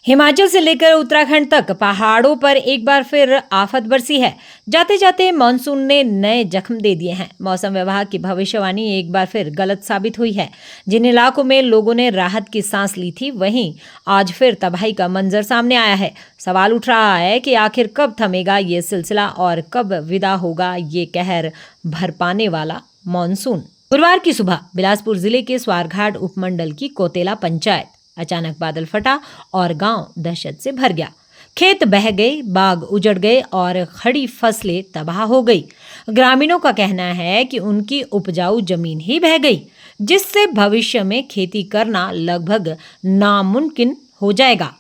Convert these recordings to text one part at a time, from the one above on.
हिमाचल से लेकर उत्तराखंड तक पहाड़ों पर एक बार फिर आफत बरसी है। जाते जाते मानसून ने नए जख्म दे दिए हैं। मौसम विभाग की भविष्यवाणी एक बार फिर गलत साबित हुई है। जिन इलाकों में लोगों ने राहत की सांस ली थी, वहीं आज फिर तबाही का मंजर सामने आया है। सवाल उठ रहा है कि आखिर कब थमेगा ये सिलसिला और कब विदा होगा ये कहर भर पाने वाला मानसून। गुरुवार की सुबह बिलासपुर जिले के स्वारघाट उपमंडल की कोतेला पंचायत अचानक बादल फटा और गांव दहशत से भर गया। खेत बह गए, बाग उजड़ गए और खड़ी फसलें तबाह हो गई। ग्रामीणों का कहना है कि उनकी उपजाऊ जमीन ही बह गई, जिससे भविष्य में खेती करना लगभग नामुमकिन हो जाएगा।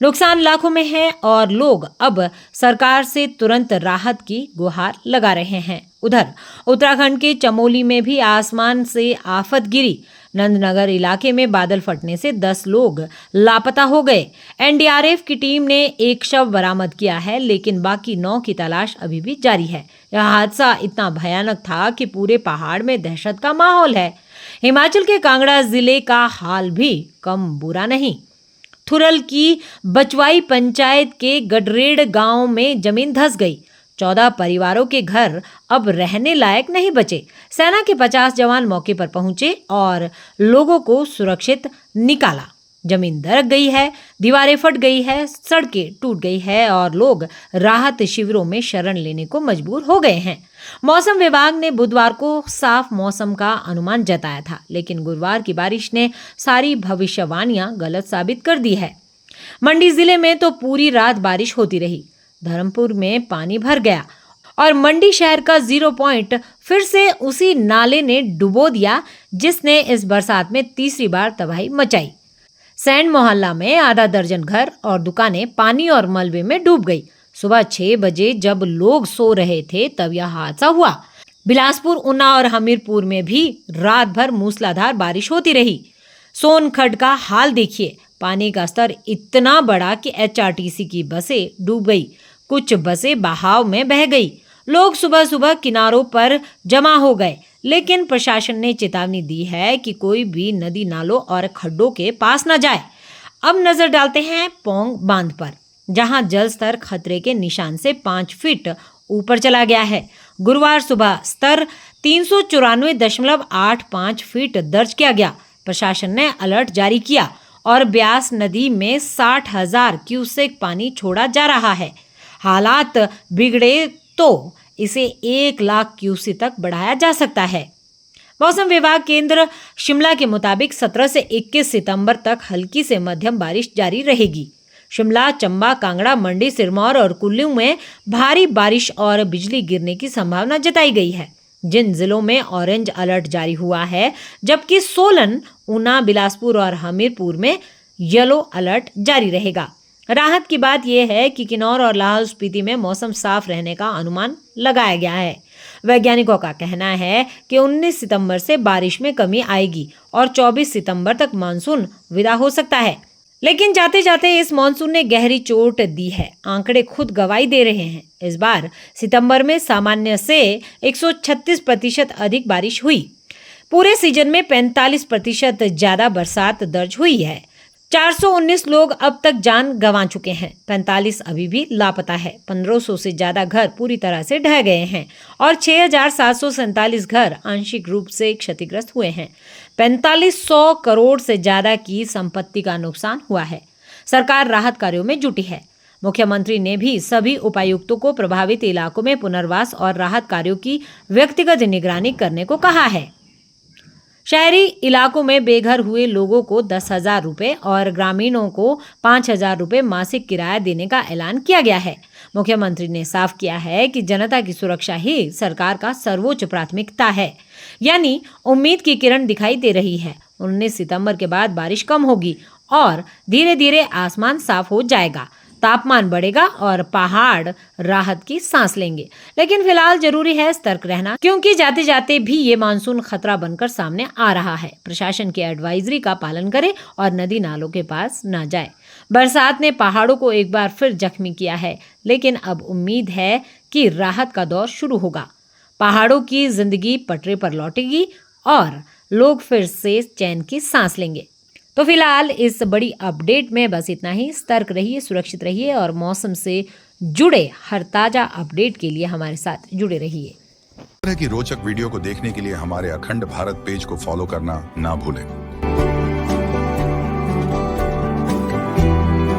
नुकसान लाखों में है और लोग अब सरकार से तुरंत राहत की गुहार लगा रहे हैं। उधर उत्तराखंड के चमोली में भी आसमान से आफत गिरी। नंदनगर इलाके में बादल फटने से 10 लोग लापता हो गए। एनडीआरएफ की टीम ने एक शव बरामद किया है, लेकिन बाकी 9 की तलाश अभी भी जारी है। यह हादसा इतना भयानक था कि पूरे पहाड़ में दहशत का माहौल है। हिमाचल के कांगड़ा जिले का हाल भी कम बुरा नहीं। थुरल की बचवाई पंचायत के गडरेड़ गांव में जमीन धंस गई। 14 परिवारों के घर अब रहने लायक नहीं बचे। सेना के 50 जवान मौके पर पहुंचे और लोगों को सुरक्षित निकाला। जमीन दरक गई है, दीवारें फट गई है, सड़कें टूट गई है और लोग राहत शिविरों में शरण लेने को मजबूर हो गए हैं। मौसम विभाग ने बुधवार को साफ मौसम का अनुमान जताया था, लेकिन गुरुवार की बारिश ने सारी भविष्यवाणियां गलत साबित कर दी है। मंडी जिले में तो पूरी रात बारिश होती रही। धर्मपुर में पानी भर गया और मंडी शहर का 0 पॉइंट फिर से उसी नाले ने डुबो दिया, जिसने इस बरसात में तीसरी बार तबाही मचाई। सैंड मोहल्ला में आधा दर्जन घर और दुकानें पानी और मलबे में डूब गई। सुबह 6 बजे जब लोग सो रहे थे, तब यह हादसा हुआ। बिलासपुर, ऊना और हमीरपुर में भी रात भर मूसलाधार बारिश होती रही। सोनखड्ड का हाल देखिए, पानी का स्तर इतना बड़ा कि एचआरटीसी की बसें डूब गई। कुछ बसें बहाव में बह गई। लोग सुबह सुबह किनारों पर जमा हो गए, लेकिन प्रशासन ने चेतावनी दी है कि कोई भी नदी नालों और खड्डों के पास न जाए। अब नजर डालते हैं पौंग बांध पर, जहां जल स्तर खतरे के निशान से 5 फीट ऊपर चला गया है। गुरुवार सुबह स्तर 394.85 फीट दर्ज किया गया। प्रशासन ने अलर्ट जारी किया और ब्यास नदी में 60,000 क्यूसेक पानी छोड़ा जा रहा है। हालात बिगड़े तो इसे 1 लाख क्यूसेक तक बढ़ाया जा सकता है। मौसम विभाग केंद्र शिमला के मुताबिक 17 से 21 सितंबर तक हल्की से मध्यम बारिश जारी रहेगी। शिमला, चंबा, कांगड़ा, मंडी, सिरमौर और कुल्लू में भारी बारिश और बिजली गिरने की संभावना जताई गई है। जिन जिलों में ऑरेंज अलर्ट जारी हुआ है, जबकि सोलन, ऊना, बिलासपुर और हमीरपुर में येलो अलर्ट जारी रहेगा। राहत की बात यह है कि किन्नौर और लाहौल स्पीति में मौसम साफ रहने का अनुमान लगाया गया है। वैज्ञानिकों का कहना है कि 19 सितंबर से बारिश में कमी आएगी और 24 सितंबर तक मानसून विदा हो सकता है। लेकिन जाते जाते इस मानसून ने गहरी चोट दी है। आंकड़े खुद गवाही दे रहे हैं। इस बार सितंबर में सामान्य से 136% अधिक बारिश हुई। पूरे सीजन में 45% ज्यादा बरसात दर्ज हुई है। 419 लोग अब तक जान गंवा चुके हैं। 45 अभी भी लापता है। 1500 से ज्यादा घर पूरी तरह से ढह गए हैं और 6,747 घर आंशिक रूप से क्षतिग्रस्त हुए हैं। 4500 करोड़ से ज्यादा की संपत्ति का नुकसान हुआ है। सरकार राहत कार्यों में जुटी है। मुख्यमंत्री ने भी सभी उपायुक्तों को प्रभावित इलाकों में पुनर्वास और राहत कार्यों की व्यक्तिगत निगरानी करने को कहा है। शहरी इलाकों में बेघर हुए लोगों को 10,000 रुपये और ग्रामीणों को 5,000 रुपये मासिक किराया देने का ऐलान किया गया है। मुख्यमंत्री ने साफ किया है कि जनता की सुरक्षा ही सरकार का सर्वोच्च प्राथमिकता है। यानी उम्मीद की किरण दिखाई दे रही है। 19 सितंबर के बाद बारिश कम होगी और धीरे धीरे आसमान साफ हो जाएगा। तापमान बढ़ेगा और पहाड़ राहत की सांस लेंगे। लेकिन फिलहाल जरूरी है सतर्क रहना, क्योंकि जाते जाते भी ये मानसून खतरा बनकर सामने आ रहा है। प्रशासन की एडवाइजरी का पालन करें और नदी नालों के पास न जाए। बरसात ने पहाड़ों को एक बार फिर जख्मी किया है, लेकिन अब उम्मीद है कि राहत का दौर शुरू होगा। पहाड़ों की जिंदगी पटरी पर लौटेगी और लोग फिर से चैन की सांस लेंगे। तो फिलहाल इस बड़ी अपडेट में बस इतना ही। सतर्क रहिए, सुरक्षित रहिए और मौसम से जुड़े हर ताजा अपडेट के लिए हमारे साथ जुड़े रहिए। इस तरह की रोचक वीडियो को देखने के लिए हमारे अखंड भारत पेज को फॉलो करना ना भूलें।